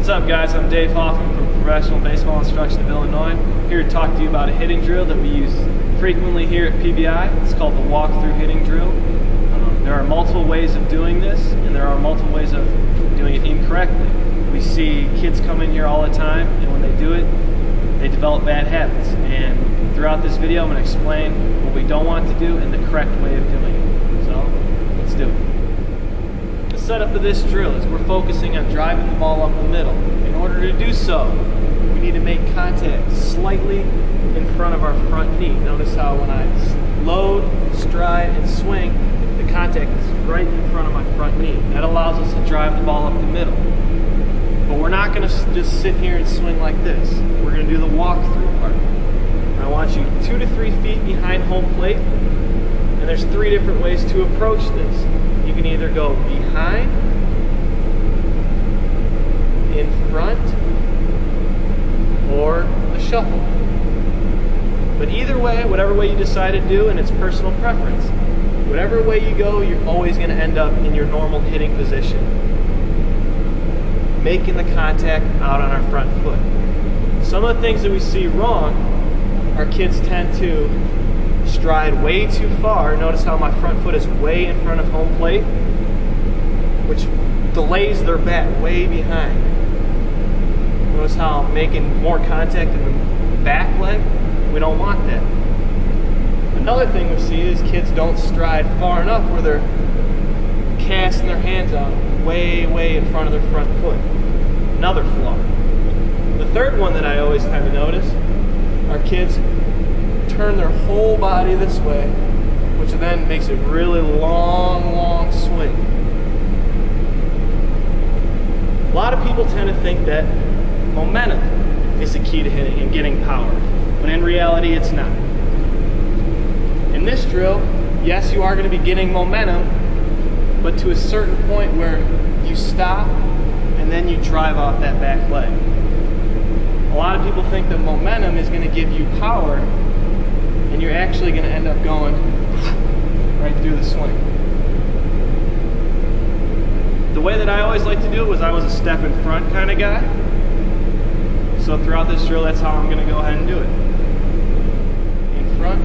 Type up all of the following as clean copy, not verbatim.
What's up, guys? I'm Dave Hoffman from Professional Baseball Instruction of Illinois. I'm here to talk to you about a hitting drill that we use frequently here at PBI. It's called the walk-through hitting drill. There are multiple ways of doing this, and there are multiple ways of doing it incorrectly. We see kids come in here all the time, and when they do it, they develop bad habits. And throughout this video, I'm going to explain what we don't want to do and the correct way of doing it. So, let's do it. The setup of this drill is we're focusing on driving the ball up the middle. In order to do so, we need to make contact slightly in front of our front knee. Notice how when I load, stride, and swing, the contact is right in front of my front knee. That allows us to drive the ball up the middle. But we're not going to just sit here and swing like this. We're going to do the walk-through part. I want you 2 to 3 feet behind home plate, and there's 3 different ways to approach this. You can either go behind, in front, or a shuffle. But either way, whatever way you decide to do, and it's personal preference, whatever way you go, you're always going to end up in your normal hitting position, making the contact out on our front foot. Some of the things that we see wrong, our kids tend to stride way too far. Notice how my front foot is way in front of home plate, which delays their bat way behind. Notice how I'm making more contact in the back leg. We don't want that. Another thing we see is kids don't stride far enough where they're casting their hands out way in front of their front foot. Another flaw. The third one that I always kind of notice, our kids turn their whole body this way, which then makes it really long swing. A lot of people tend to think that momentum is the key to hitting and getting power, but in reality it's not. In this drill, yes, you are going to be getting momentum, but to a certain point where you stop and then you drive off that back leg. A lot of people think that momentum is going to give you power, and you're actually going to end up going right through the swing. The way that I always like to do it was I was a step in front kind of guy. So throughout this drill, that's how I'm going to go ahead and do it. In front.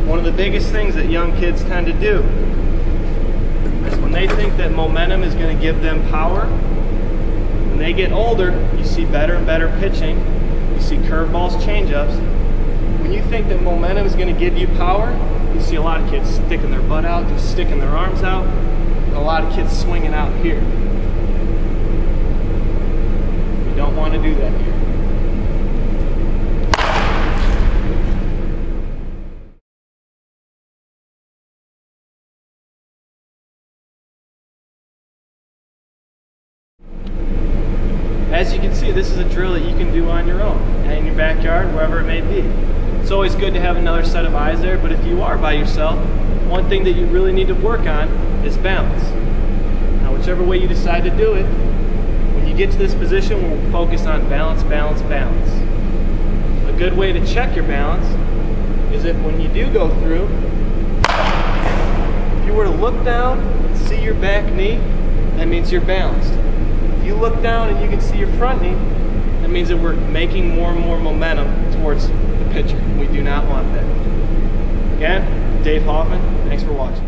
One of the biggest things that young kids tend to do is when they think that momentum is going to give them power, when they get older, you see better and better pitching, you see curveballs, changeups. When you think that momentum is going to give you power, you see a lot of kids sticking their butt out, just sticking their arms out, and a lot of kids swinging out here. We don't want to do that here. As you can see, this is a drill that you can do on your own, in your backyard, wherever it may be. It's always good to have another set of eyes there, but if you are by yourself, one thing that you really need to work on is balance. Now, whichever way you decide to do it, when you get to this position, we'll focus on balance, balance, balance. A good way to check your balance is if when you do go through, if you were to look down and see your back knee, that means you're balanced. If you look down and you can see your front knee, that means that we're making more and more momentum towards the pitcher. We do not want that. Again, Dave Hoffman, thanks for watching.